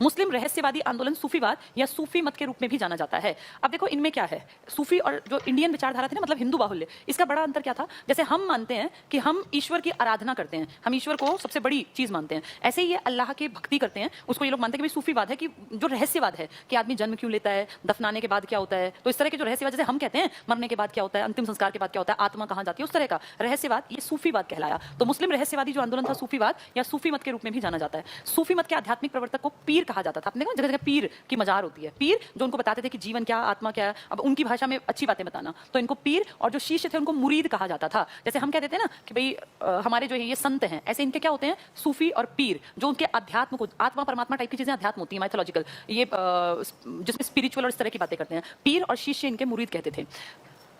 मुस्लिम रहस्यवादी आंदोलन सूफीवाद या सूफी मत के रूप में भी जाना जाता है। अब देखो इनमें क्या है, सूफी और जो इंडियन विचारधारा थी ना, मतलब हिंदू बाहुल्य, इसका बड़ा अंतर क्या था? जैसे हम मानते हैं कि हम ईश्वर की आराधना करते हैं, हम ईश्वर को सबसे बड़ी चीज मानते हैं, ऐसे ही ये अल्लाह की भक्ति करते हैं, उसको ये लोग मानते हैं कि भाई सूफीवाद है, कि जो रहस्यवाद है कि आदमी जन्म क्यों लेता है, दफनाने के बाद क्या होता है, तो इस तरह के जो रहस्यवाद, जैसे हम कहते हैं मरने के बाद क्या होता है, अंतिम संस्कार के बाद क्या होता है, आत्मा कहाँ जाती है, उस तरह का रहस्यवाद, ये सूफीवाद कहलाया। तो मुस्लिम रहस्यवादी जो आंदोलन था, सूफीवाद या सूफी मत के रूप में भी जाना जाता है। सूफी मत के आध्यात्मिक प्रवर्तक को पीर कहा जाता था। जगह जगह पीर की मजार होती है, पीर जो उनको बताते थे कि जीवन क्या, आत्मा क्या है, अब उनकी भाषा में अच्छी बातें बताना, तो इनको पीर। और जो शिष्य थे उनको मुरीद कहा जाता था। जैसे हम कहते थे ना कि भाई हमारे जो है ये संत हैं, ऐसे इनके क्या होते हैं, सूफी और पीर, जो उनके अध्यात्म को, आत्मा परमात्मा टाइप की चीजें अध्यात्म होती है, माइथोलॉजिकल, ये जिसमें स्पिरिचुअल और इस तरह की बातें करते हैं, पीर और शिष्य इनके मुरीद कहते थे,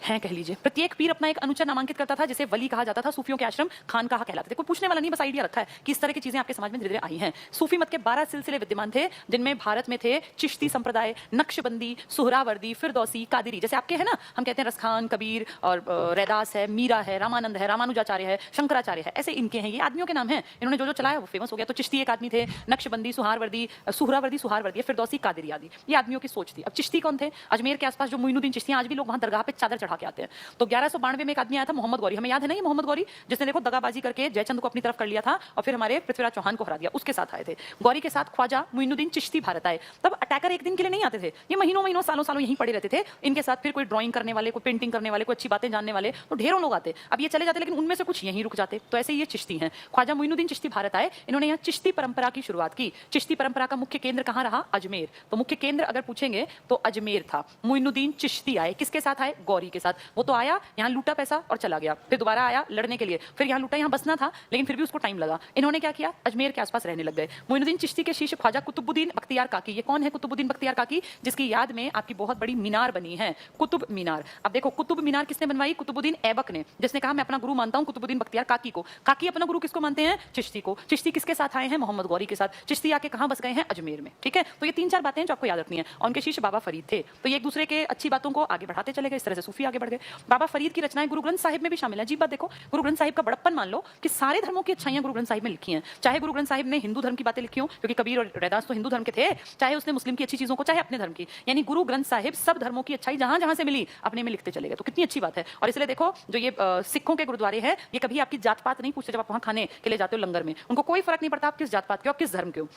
हैं कह लीजिए। प्रत्येक पीर अपना एक अनुचर नामांकित करता था, जिसे वली कहा जाता था। सूफियों के आश्रम खानकाह कहलाते थे। कोई पूछने वाला नहीं, बस आइडिया रखा है कि इस तरह की चीजें आपके समाज में धीरे धीरे आई हैं। सूफी मत के 12 सिलसिले विद्यमान थे, जिनमें भारत में थे चिश्ती संप्रदाय, नक्शबंदी, सुहरावर्दी, फिरदौसी, कादिरी। जैसे आपके है ना, हम कहते हैं रसखान, कबीर और रैदास है, मीरा है, रामानंद है, रामानुजाचार्य है, शंकराचार्य है, ऐसे इनके हैं। ये आदमियों के नाम हैं, इन्होंने जो जो चलाया वो फेमस हो गया। तो चिश्ती एक आदमी थे, नक्शबंदी, सुहारवर्दी, सुहरावर्दी, फिरदौसी, कादिरी आदि, ये आदमियों की सोच थी। अब चिश्ती कौन थे? अजमेर के आसपास जो मोइनुद्दीन चिश्ती, आज भी लोग वहां दरगाह पे चादर चढ़ा के आते हैं। तो 1192 में एक आदमी आया था, मोहम्मद गौरी, हमें याद है ना, ये मोहम्मद गौरी, जिसने देखो दगाबाजी करके जयचंद को अपनी तरफ कर लिया था और फिर हमारे पृथ्वीराज चौहान को हरा दिया, उसके साथ आए थे। गौरी के साथ ख्वाजा मोइनुद्दीन चिश्ती भारत आए। तब अटैकर एक दिन के लिए नहीं आते थे, ये महीनों महीनों सालों सालों यहीं पड़े रहते थे। इनके साथ फिर कोई ड्राइंग करने वाले, कोई पेंटिंग करने वाले, कोई अच्छी बातें जानने वाले, तो ढेरों लोग आते। अब ये चले जाते, लेकिन उनमें से कुछ यहीं रुक जाते। तो ऐसे ये चिश्ती हैं। ख्वाजा मोइनुद्दीन चिश्ती भारत आए, इन्होंने यहाँ चिश्ती परंपरा की शुरुआत की। चिश्ती परंपरा का मुख्य केंद्र कहाँ रहा? अजमेर। तो मुख्य केंद्र अगर पूछेंगे तो अजमेर था। मोइनुद्दीन चिश्ती आए, किसके साथ आए? गौरी के साथ। वो तो आया, यहाँ लूटा पैसा और चला गया, फिर दोबारा आया लड़ने के लिए, फिर यहाँ लूटा, यहाँ बसना था, लेकिन फिर भी उसको टाइम लगा। इन्होंने क्या किया? अजमेर के आसपास रहने लग गए। मोइनुद्दीन चिश्ती के शिष्य ख्वाजा कुतुबुद्दीन बख्तियार काकी, ये कौन है कुतुबुद्दीन बख्तियार काकी? जिसकी याद में आपकी बहुत बड़ी मीनार बनी है, कुतुब मीनार। अब देखो कुतुब मीनार किसने बनवाई? कुतुबुद्दीन ऐबक ने, जिसने कहा मैं अपना गुरु मानता हूं कुतुबुद्दीन बख्तियार काकी को। काकी अपना गुरु किसको मानते हैं? चिश्ती को। चिश्ती किसके साथ आए हैं? मोहम्मद गौरी के साथ। चिश्ती आके कहां बस गए हैं? अजमेर में। ठीक है, तो ये 3-4 बातें हैं जो आपको याद रखनी है। और उनके शिष्य बाबा फरीद थे, तो ये एक दूसरे के अच्छी बातों को आगे बढ़ाते चले गए। इस तरह से सूफी आगे बढ़ गए। बाबा फरीद की रचनाएं गुरु ग्रंथ साहिब में भी शामिल है। अजीब बात देखो, गुरु ग्रंथ साहिब का बड़प्पन मान लो कि सारे धर्मों की अच्छाइयां गुरु ग्रंथ साहिब में लिखी हैं। चाहे गुरु ग्रंथ साहिब ने हिंदू धर्म की बातें लिखी हो, क्योंकि कबीर और रैदास तो हिंदू धर्म के थे, चाहे उसने मुस्लिम की अच्छी चीजों को, चाहे अपने धर्म की, यानी गुरु ग्रंथ साहिब सब धर्मों की अच्छाई जहां जहां से मिली अपने में लिखते चले गए। तो कितनी अच्छी बात है। और इसलिए देखो जो ये सिखों के गुरुद्वारे हैं, ये कभी आपकी जात पात नहीं पूछते। जब आप वहां खाने के लिए जाते हो लंगर में, उनको कोई फर्क नहीं पड़ता आप किस जात पात के हो, किस धर्म के हो।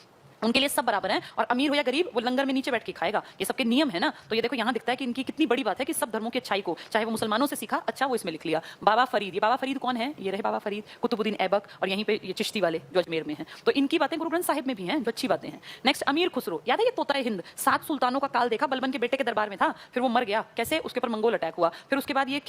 उनके लिए सब बराबर हैं और अमीर हो या गरीब वो लंगर में नीचे बैठ के खाएगा, ये सबके नियम है ना। तो ये देखो यहाँ दिखता है कि इनकी कितनी बड़ी बात है कि सब धर्मों की अच्छाई को, चाहे वो मुसलमानों से सीखा, अच्छा वो इसमें लिख लिया। बाबा फरीद, ये बाबा फरीद कौन है? ये रहे बाबा फरीद, कुतुबुद्दीन ऐबक, और यहीं पे ये चिश्ती वाले जो अजमेर में हैं। तो इनकी बातें गुरु ग्रंथ साहिब में भी हैं, जो अच्छी बातें हैं। नेक्स्ट अमीर खुसरो, याद है ये तोता हिंद, 7 सुल्तानों का काल देखा, बलबन के बेटे के दरबार में था, फिर वो मर गया कैसे, उसके ऊपर मंगोल अटैक हुआ, फिर उसके बाद ये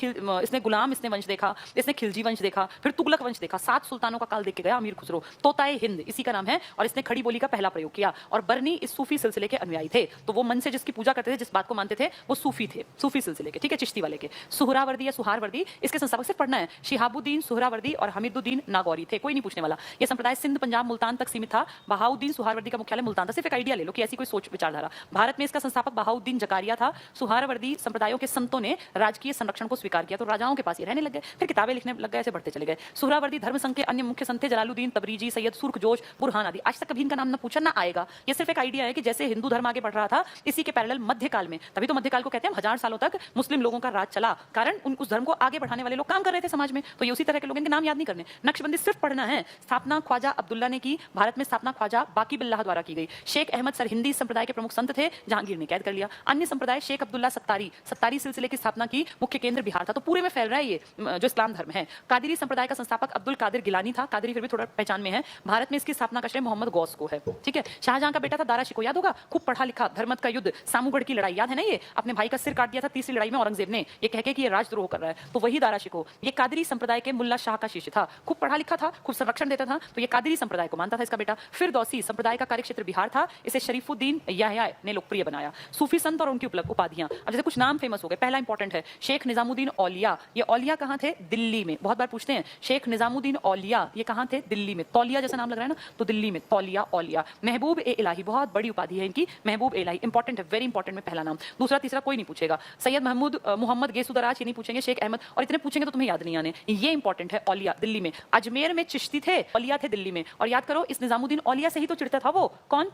इसने गुलाम इसने वंश देखा, इसने खिलजी वंश देखा, फिर तुगलक वंश देखा, 7 सुल्तानों का काल देख के गया अमीर खुसरो। तोताए हिंद इसी का नाम है, और इसने खड़ी बोली का पहला प्रयोग किया। और बरनी इस सूफी सिलसिले के अनुयायी थे, तो वो मन से जिसकी पूजा करते थे, जिस बात को मानते थे, वो सूफी थे, सूफी सिलसिले के, ठीक है, चिश्ती वाले के। सुहरावर्दी या सुहारवर्दी, इसके संस्थापक सिर्फ पढ़ना है, शिहाबुद्दीन सुहरावर्दी और हमीदुद्दीन नागौरी थे, कोई नहीं पूछने वाला। ये संप्रदाय सिंध, पंजाब, मुल्तान तक सीमित था। बहाउद्दीन सुहारवर्दी का मुख्यालय मुल्तान था। सिर्फ एक आइडिया ले लो कि ऐसी कोई सोच विचारधारा। भारत में इसका संस्थापक बहाउद्दीन जकारिया था। सुहारवर्दी संप्रदायों के संतों ने राजकीय संरक्षण को स्वीकार किया, तो राजाओं के पास ही रहने लग गए, फिर किताबें लिखने लग गए, ऐसे बढ़ते चले गए। सुहरावर्दी धर्म संघ के अन्य मुख्य संत थे, जलालुद्दीन, तबरीजी, सैयद सुर्खजोश, बुरहान आदि। आज तक कभी इनका नाम ना पूछा ना आएगा। ये सिर्फ एक आइडिया है कि जैसे हिंदू धर्म आगे बढ़ रहा था, इसी के पैरेलल मध्यकाल में, तभी तो मध्यकाल को कहते हैं, 1000 सालों तक मुस्लिम लोगों का राज चला, कारण उस धर्म को आगे बढ़ाने वाले लोग काम कर रहे थे समाज में। तो ये उसी तरह के लोग, इनके नाम याद नहीं करने। नक्शबंदी सिर्फ पढ़ना है। स्थापना ख्वाजा अब्दुल्ला ने की। भारत में स्थापना ख्वाजा बाकी बिल्लाह द्वारा की गई। शेख अहमद सरहिंदी संप्रदाय के प्रमुख संत थे, जहांगीर ने कैद कर लिया। अन्य संप्रदाय, शेख अब्दुल्ला सत्तारी सिलसिले की स्थापना की, मुख्य केंद्र बिहार था। तो पूरे में फैल रहा है ये जो इस्लाम धर्म है। कादिरी संप्रदाय का संस्थापक अब्दुल कादिर गिलानी था। कादिरी फिर भी थोड़ा पहचान में है। भारत में इसकी स्थापना का श्रेय मोहम्मद गौस को है, ठीक है। शाहजहां का बेटा था दारा शिकोह, याद होगा, खूब पढ़ा लिखा, धर्मत का युद्ध, सामूगढ़ की लड़ाई, याद है ना, ये अपने भाई का सिर काट दिया था तीसरी लड़ाई में औरंगजेब ने, ये कह के कि ये राजद्रोह कर रहा है, तो वही दारा शिकोह। ये कादरी संप्रदाय के मुल्ला शाह का शिष्य था, खूब पढ़ा लिखा था, खूब संरक्षण देता था, तो ये कादरी संप्रदाय को मानता था इसका बेटा। फिरदौसी संप्रदाय का कार्यक्षेत्र बिहार था, इसे शरीफुद्दीन याह्या ने लोकप्रिय बनाया। सूफी संत और उनकी उपाधियां, अब जैसे कुछ नाम फेमस हो गए, पहला इंपॉर्टेंट है शेख निजामुद्दीन औलिया। ये औलिया कहां थे? दिल्ली में। बहुत बार पूछते हैं शेख निजामुद्दीन औलिया ये कहां थे? दिल्ली में। तौलिया जैसा नाम लग रहा है ना, तो दिल्ली में तौलिया औलिया। महबूब ए इलाही, बहुत बड़ी उपाधि है इनकी, महबूब ए इलाही, इंपॉर्टेंट है, वेरी इंपॉर्टेंट में पहला नाम। दूसरा तीसरा कोई नहीं पूछेगा। सैयद मोहम्मद गेसुदराज ये नहीं पूछेंगे, शेख अहमद, और इतने पूछेंगे तो तुम्हें याद नहीं आने। ये इंपॉर्टेंट है, औलिया दिल्ली में। अजमेर में चिश्ती थे, औलिया थे दिल्ली में। और याद करो, इस निजामुद्दीन औलिया से ही तो चिढ़ता था वो, कौन?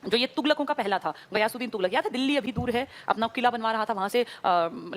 जो ये तुगलकों का पहला था, गयासुद्दीन तुगलक। याद है, दिल्ली अभी दूर है, अपना किला बनवा रहा था, वहां से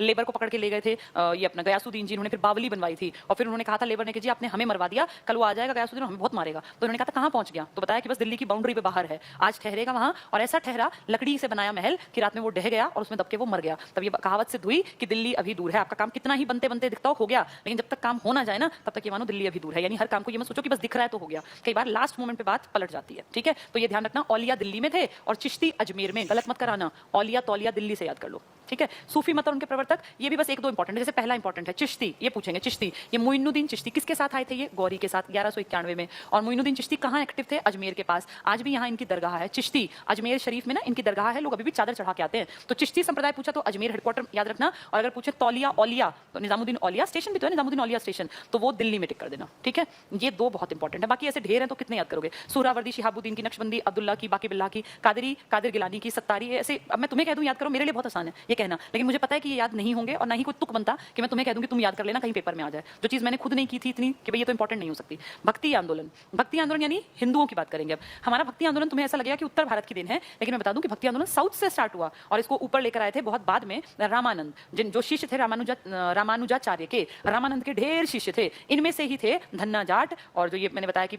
लेबर को पकड़ के ले गए थे ये अपना गयासुद्दीन जी, उन्होंने फिर बावली बनवाई थी, और फिर उन्होंने कहा था लेबर ने कि जी आपने हमें मरवा दिया, कल वो आ जाएगा गयासुद्दीन, हमें बहुत मारेगा। तो उन्होंने कहा था कहां पहुंच गया? तो बताया कि बस दिल्ली की बाउंड्री पे बाहर है, आज ठहरेगा वहां। और ऐसा ठहरा, लकड़ी से बनाया महल, कि रात में वो ढह गया और उसमें दबके वो मर गया। तब ये कहावत सिद्ध हुई कि दिल्ली अभी दूर है। आपका काम कितना ही बनते बनते दिखता हो गया, लेकिन जब तक काम हो ना जाए ना, तब तक ये मानो दिल्ली अभी दूर है। यानी हर काम को ये मत सोचो कि बस दिख रहा है तो हो गया, कई बार लास्ट मोमेंट पे बात पलट जाती है, ठीक है। तो ये ध्यान रखना, औलिया दिल्ली में थे और चिश्ती अजमेर में, गलत मत कराना। औलिया तौलिया दिल्ली से याद कर लो, ठीक है। सूफी मत और उनके प्रवर्तक, ये भी बस एक दो इंपॉर्टेंट है। जैसे पहला इंपॉर्टेंट है चिश्ती, ये पूछेंगे चिश्ती, ये मोइनुद्दीन चिश्ती किसके साथ आए थे? ये गौरी के साथ 1191 में। और मोइनुद्दीन चिश्ती कहाँ एक्टिव थे? अजमेर के पास। आज भी यहाँ इनकी दरगाह है, चिश्ती अजमेर शरीफ में ना इनकी दरगाह है, लोग अभी भी चादर चढ़ा के आते हैं। तो चिश्ती संप्रदाय पूछा तो अजमेर हेडक्वार्टर याद रखना, और अगर पूछे तौलिया औलिया तो निजामुद्दीन औलिया स्टेशन भी तो है, निजामुद्दीन औलिया स्टेशन, तो वो दिल्ली में टिक कर देना, ठीक है। ये दो बहुत इंपॉर्टेंट है, बाकी ऐसे ढेर हैं तो कितने याद करोगे। सुहरावर्दी, शिहाबुद्दीन की, नक्शबंदी, अब्दुल्ला की, बाकी बिल्लाह की, कादरी कादिर गिलानी की, सत्तारी, ऐसे अब मैं तुम्हें कह दूं याद करो, मेरे लिए बहुत आसान है ये कहना, लेकिन मुझे पता है कि ये याद नहीं होंगे, और ना ही कोई तुक बनता कि मैं तुम्हें कह दूं कि तुम याद कर लेना, कहीं पेपर में आ जाए। जो चीज मैंने खुद नहीं की थी इतनी कि भाई ये तो इंपॉर्टेंट नहीं हो सकती। भक्ति आंदोलन, भक्ति आंदोलन यानी हिंदुओं की बात करेंगे अब। हमारा भक्ति आंदोलन तुम्हें ऐसा लगेगा कि उत्तर भारत की देन है, लेकिन मैं बता दूं कि भक्ति आंदोलन साउथ से स्टार्ट हुआ, और इसको ऊपर लेकर आए थे बहुत बाद में रामानंद, जिन जो शिष्य थे रामानुजाचार्य के, रामानंद के ढेर शिष्य थे, इनमें से ही थे धन्ना जाट, और जो ये मैंने बताया कि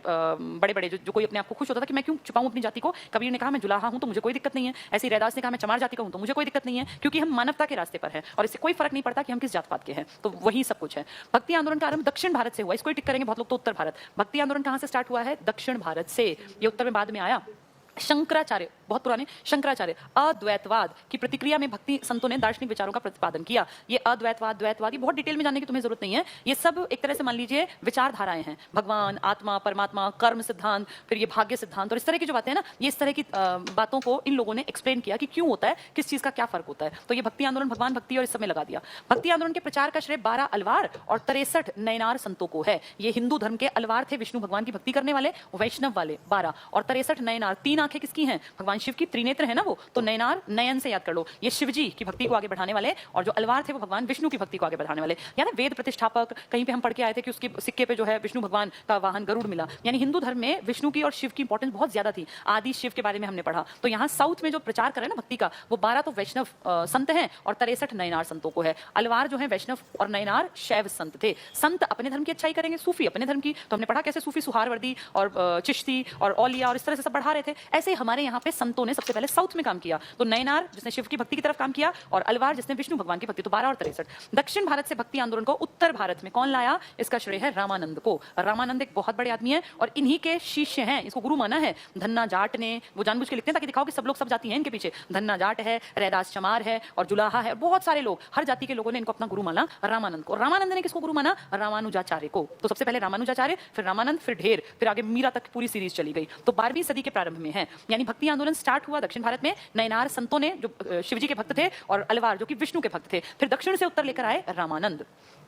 बड़े बड़े जो कोई अपने आप को खुश होता था कि मैं क्यों छुपाऊं अपनी जाति को। कबीर ने कहा मैं जुलाहा हूं तो मुझे कोई दिक्कत नहीं है, ऐसे रैदास ने कहा मैं चमार जाति का हूं तो मुझे कोई दिक्कत नहीं है, क्योंकि हम मानवता के रास्ते पर हैं और इससे कोई फर्क नहीं पड़ता कि हम किस जात पात के हैं। तो वही सब कुछ है। भक्ति आंदोलन का आरंभ दक्षिण भारत से हुआ, इसको टिक करेंगे बहुत लोग तो उत्तर भारत। भक्ति आंदोलन कहां से स्टार्ट हुआ है? दक्षिण भारत से, ये उत्तर में बाद में आया। शंकराचार्य, बहुत पुराने शंकराचार्य, अद्वैतवाद की प्रतिक्रिया में भक्ति संतों ने दार्शनिक विचारों का प्रतिपादन किया। ये अद्वैतवाद, द्वैतवाद, ये बहुत डिटेल में जानने की तुम्हें जरूरत नहीं है, ये सब एक तरह से मान लीजिए विचारधाराएं हैं। भगवान, आत्मा, परमात्मा, कर्म सिद्धांत, फिर ये भाग्य सिद्धांत, और इस तरह की जो बातें हैं ना, ये इस तरह की बातों को इन लोगों ने एक्सप्लेन किया कि क्यों होता है, किस चीज का क्या फर्क होता है। तो ये भक्ति आंदोलन भगवान भक्ति और इस समय लगा दिया। भक्ति आंदोलन के प्रचार का श्रेय 12 अलवार और 63 नयनार संतों को है। ये हिंदू धर्म के अलवार थे, विष्णु भगवान की भक्ति करने वाले, वैष्णव वाले 12, और 63 नयनार, 3 आंखें किसकी हैं? भगवान शिव की, त्रिनेत्र है ना वो, तो नयनार नयन से याद कर लो, ये शिव जी की भक्ति को आगे बढ़ाने वाले, और जो अलवार थे वो भगवान विष्णु की भक्ति को आगे बढ़ाने वाले। यानी वेद प्रतिष्ठापक, कहीं पे हम पढ़ के आए थे कि उसके सिक्के पे जो है विष्णु भगवान का वाहन गरुड़ मिला। यानी हिंदू धर्म में विष्णु की और शिव की इंपॉर्टेंस बहुत ज्यादा थी। आदि शिव के बारे में हमने पढ़ा। तो यहाँ साउथ में जो प्रचार करे ना भक्ति का, वो 12 तो वैष्णव संत हैं और 63 नयनार संतों को है। अलवार जो है वैष्णव और नयनार शैव संत थे। संत अपने धर्म की अच्छाई करेंगे, सूफी अपने धर्म की। तो हमने पढ़ा कैसे सूफी सुहारवर्दी और चिश्ती और औलिया और इस तरह से सब बढ़ा रहे थे। ऐसे हमारे यहाँ पे संतों ने सबसे पहले साउथ में काम किया। तो नयनार जिसने शिव की भक्ति की तरफ काम किया और अलवार जिसने विष्णु भगवान की भक्ति। तो 12 और 63। दक्षिण भारत से भक्ति आंदोलन को उत्तर भारत में कौन लाया, इसका श्रेय है रामानंद को। रामानंद एक बहुत बड़े आदमी है और इन्हीं के शिष्य हैं, इसको गुरु माना है धन्ना जाट ने। वो जानबूझ के लिखते हैं ताकि दिखाओ कि सब लोग सब जाति हैं इनके पीछे। धन्ना जाट है, रैदास चमार है और जुलाहा है, बहुत सारे लोग, हर जाति के लोगों ने इनको अपना गुरु माना रामानंद को। रामानंद ने किसको गुरु माना, रामानुजाचार्य को। तो सबसे पहले रामानुजाचार्य, फिर रामानंद, फिर ढेर, फिर आगे मीरा तक पूरी सीरीज चली गई। तो 12वीं सदी के प्रारंभ में है, यानी भक्ति आंदोलन स्टार्ट हुआ दक्षिण भारत में। नयनार संतों ने जो शिवजी के भक्त थे और अलवार जो कि विष्णु के भक्त थे। फिर दक्षिण से उत्तर लेकर आए रामानंद।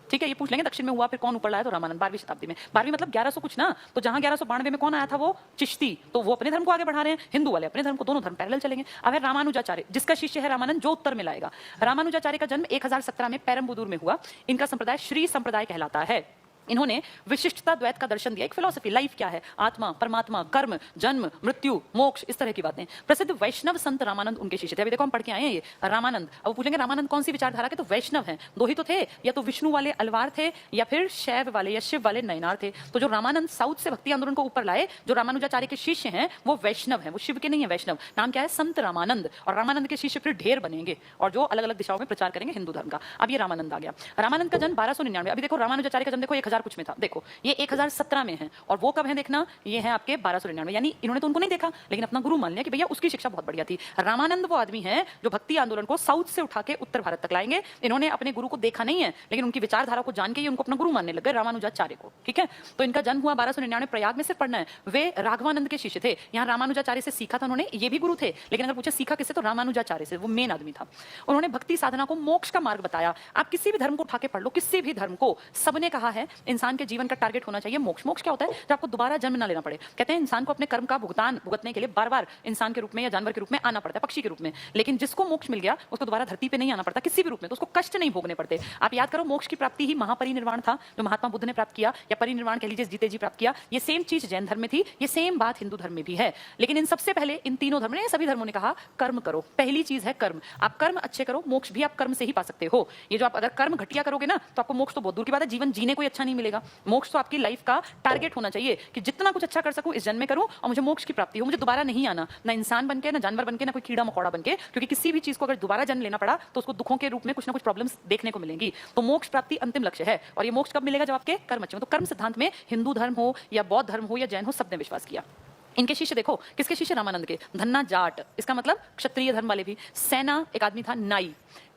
ठीक है, ये पूछ लेंगे दक्षिण में हुआ फिर कौन ऊपर लाया, तो रामानंद 12वीं शताब्दी में। 12वीं मतलब 1100 कुछ ना, तो जहां 1192 में कौन आया था, वो चिश्ती। तो वो अपने धर्म को आगे बढ़ा रहे हैं, हिंदू वाले अपने धर्म को, दोनों धर्म पैरेलल चलेंगे। अब है रामानुजाचार्य जिसका शिष्य है रामानंद, जो उत्तर में लाएगा। रामानुजाचार्य का जन्म 1017 में पेरम्बुदूर में हुआ। इनका संप्रदाय श्री संप्रदाय कहलाता है। इन्होंने विशिष्टता द्वैत का दर्शन दिया, एक फिलॉसफी, लाइफ क्या है, आत्मा, परमात्मा, कर्म, जन्म, मृत्यु, मोक्ष, इस तरह की बातें। प्रसिद्ध वैष्णव संत रामानंद उनके शिष्य थे। अभी देखो हम पढ़ के आए हैं ये रामानंद। अब पूछेंगे रामानंद कौन सी विचारधारा के, तो वैष्णव हैं। दो ही तो थे, या तो विष्णु वाले अलवार थे या फिर शैव वाले या शिव वाले नयनार थे। तो जो रामानंद साउथ से भक्ति आंदोलन को ऊपर लाए, जो रामानुजाचार्य के शिष्य हैं, वो वैष्णव हैं, वो शिव के नहीं है, वैष्णव। नाम क्या है, संत रामानंद। और रामानंद के शिष्य फिर ढेर बनेंगे और जो अलग अलग दिशाओं में प्रचार करेंगे हिंदू धर्म का। अब ये रामानंद आ गया। रामानंद का जन्म 1299। अभी देखो रामानुजाचार्य का जन्म देखो 1000 कुछ में था, देखो ये 1017 में है और वो कब है देखना, ये है आपके 1299। यानी इन्होंने तो उनको नहीं देखा लेकिन अपना गुरु मान लिया कि भैया उसकी शिक्षा बहुत बढ़िया थी। रामानंद वो आदमी है जो भक्ति आंदोलन को साउथ से उठा के उत्तर भारत तक लाएंगे। इन्होंने अपने गुरु को देखा नहीं है लेकिन उनकी विचारधारा को जान के ही उनको अपना गुरु मानने लग गए, रामानुजाचार्य को। ठीक है, तो इनका जन्म हुआ 1299 प्रयाग में, सिर्फ पढ़ना है। वे राघवानंद के शिष्य थे। यहाँ रामानुजाचार्य से सीखा था उन्होंने, ये भी गुरु थे लेकिन अगर पूछे सीखा किससे, तो रामानुजाचार्य से, वो मेन आदमी था। उन्होंने भक्ति साधना को मोक्ष का मार्ग बताया। आप किसी भी धर्म को उठा के पढ़ लो, किसी भी धर्म को, सबने कहा है इंसान के जीवन का टारगेट होना चाहिए मोक्ष। मोक्ष क्या होता है, जब आपको दोबारा जन्म ना लेना पड़े। कहते हैं इंसान को अपने कर्म का भुगतान भुगतने के लिए बार बार इंसान के रूप में या जानवर के रूप में आना पड़ता है, पक्षी के रूप में। लेकिन जिसको मोक्ष मिल गया उसको दोबारा धरती पे नहीं आना पड़ता किसी भी रूप में, तो उसको कष्ट नहीं भोगने पड़ते। आप याद करो, मोक्ष की प्राप्ति ही महापरिनिर्वाण था जो महात्मा बुद्ध ने प्राप्त किया, या परिनिर्वाण कह लीजिए जीते जी प्राप्त किया। ये सेम चीज जैन धर्म में थी, ये सेम बात हिंदू धर्म में भी है। लेकिन इन सबसे पहले इन तीनों धर्म ने, सभी धर्मों ने कहा कर्म करो। पहली चीज है कर्म। आप कर्म अच्छे करो, मोक्ष भी आप कर्म से ही पा सकते हो। ये जो आप अगर कर्म घटिया करोगे ना, तो आपको मोक्ष तो बहुत दूर की बात है, जीवन जीने को अच्छा नहीं मिलेगा। मोक्ष तो आपकी लाइफ का टारगेट होना चाहिए कि जितना कुछ अच्छा कर सकूं इस जन्म में करूं और मुझे मोक्ष की प्राप्ति हो, मुझे दोबारा नहीं आना, ना इंसान बनके, ना जानवर बनके, ना कोई कीड़ा मकोड़ा बनके। क्योंकि किसी भी चीज को अगर दोबारा जन्म लेना पड़ा तो उसको दुखों के रूप में कुछ ना कुछ प्रॉब्लम्स देखने को मिलेंगी। तो मोक्ष प्राप्ति अंतिम लक्ष्य है। और ये मोक्ष कब मिलेगा, जब आपके कर्म अच्छे हो। तो कर्म सिद्धांत में हिंदू धर्म हो या बौद्ध धर्म हो या जैन हो, सबने विश्वास किया। इनके शिष्य देखो, किसके शिष्य, रामानंद के। धन्ना जाट, इसका मतलब क्षत्रिय धर्म वाले भी। सेना एक आदमी था नाई।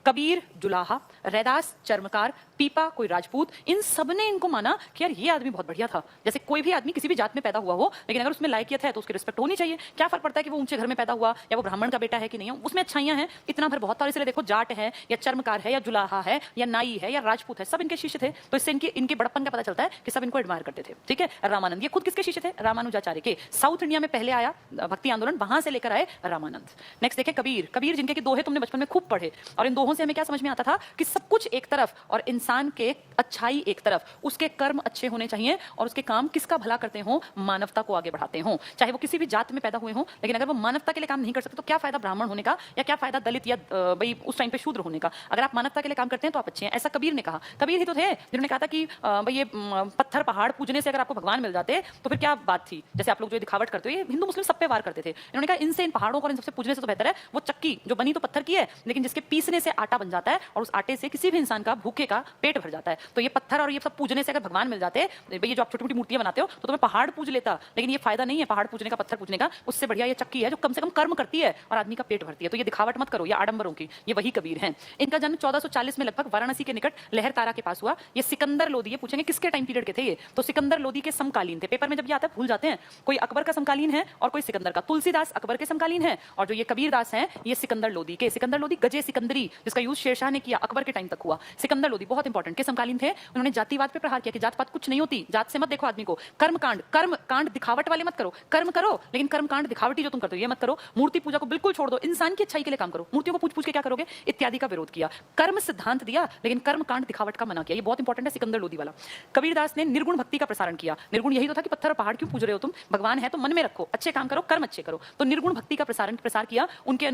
कबीर जुलाहा, रैदास चर्मकार, पीपा कोई राजपूत। इन सब ने इनको माना कि यार ये आदमी बहुत बढ़िया था। जैसे कोई भी आदमी किसी भी जात में पैदा हुआ हो, लेकिन अगर उसमें लायकियत है तो उसकी रिस्पेक्ट होनी चाहिए। क्या फर्क पड़ता है कि वो ऊंचे घर में पैदा हुआ या वो ब्राह्मण का बेटा है कि नहीं है, उसमें अच्छाइयां हैं इतना भर बहुत। और इसलिए देखो, जाट है या चर्मकार है या जुलाहा है या नाई है या राजपूत है, सब इनके शिष्य थे। तो इससे इनके बड़प्पन का पता चलता है कि सब इनको एडमायर करते थे। ठीक है, रामानंद ये खुद किसके शिष्य थे, रामानुजाचार्य के। साउथ इंडिया में पहले आया भक्ति आंदोलन, वहां से लेकर आए रामानंद। नेक्स्ट देखे कबीर। कबीर जिनके दोहे तुमने बचपन में खूब पढ़े, और इन दोहों से हमें क्या समझ में आता था कि सब कुछ एक तरफ और इंसान के अच्छाई एक तरफ, उसके कर्म अच्छे होने चाहिए और उसके काम किसका भला करते हो, मानवता को आगे बढ़ाते हो। चाहे वो किसी भी जात में पैदा हुए हो, लेकिन अगर वो मानवता के लिए काम नहीं कर सकते तो क्या फायदा ब्राह्मण होने का, या क्या फायदा दलित या भाई उस टाइम पे शूद्र होने का। अगर आप मानवता के लिए काम करते हैं तो आप अच्छे हैं, ऐसा कबीर ने कहा। कबीर ही तो थे जिन्होंने कहा था कि भाई ये पत्थर पहाड़ पूजने से अगर आपको भगवान मिल जाते तो फिर क्या बात थी। जैसे आप लोग जो दिखावट करते हो, ये हिंदू मुस्लिम सब पे वार करते थे। इन्होंने कहा इनसे, इन पहाड़ों को इन सबसे पूजने से तो बेहतर है वो चक्की जो बनी तो पत्थर की है, लेकिन जिसके पीसने से आटा बन जाता है और उस आटे से किसी भी इंसान का भूखे का पेट भर जाता है। तो ये पत्थर और ये सब पूजने से अगर भगवान मिल जाते, ये जो आप छोटी मोटी मूर्तियां बनाते हो, तो तुम्हें पहाड़ पूज लेता। लेकिन ये फायदा नहीं है पहाड़ पूजने का, पत्थर पूजने का। उससे बढ़िया ये चक्की है जो कम से कम कर्म करती है और आदमी का पेट भरती है। तो ये दिखावट मत करो या आडंबरों की, ये वही कबीर हैं। इनका जन्म 1440 में लगभग वाराणसी के निकट लहरतारा के पास हुआ। ये सिकंदर लोदी, ये पूछेंगे किसके टाइम पीरियड के थे ये, तो सिकंदर लोदी के समकालीन थे। पेपर में जब ये आता है भूल जाते हैं, कोई अकबर का समकालीन है और कोई सिकंदर का। तुलसीदास अकबर के समकालीन है और जो ये कबीरदास हैं ये सिकंदर लोदी के। सिकंदर लोदी गजे सिकंदरी, जिसका यूज शेरशाह ने किया, अकबर के टाइम तक हुआ। सिकंदर लोदी बहुत इंपॉर्टेंट के समकालीन थे। उन्होंने जातिवाद पे प्रहार किया कि जात पात कुछ नहीं होती, जात से मत देखो आदमी को। कर्म कांड दिखावट वाले मत करो, कर्म करो लेकिन कर्म कांड दिखावटी जो तुम करते हो ये मत करो। मूर्ति पूजा को बिल्कुल छोड़ दो, इंसान की अच्छाई के लिए काम करो। मूर्तियों को पूछ के क्या करोगे इत्यादि का विरोध किया। कर्म सिद्धांत दिया लेकिन कर्म कांड दिखावट का मना किया। ये बहुत इंपॉर्टेंट है सिकंदर लोदी वाला। कबीरदास ने निर्गुण भक्ति का प्रसारण किया। निर्गुण यही तो था कि पत्थर पहाड़ क्यों पूज रहे हो तुम, भगवान है तो मन में रखो, अच्छे काम करो, कर्म अच्छे करो। तो निर्गुण भक्ति का प्रसार किया। उनके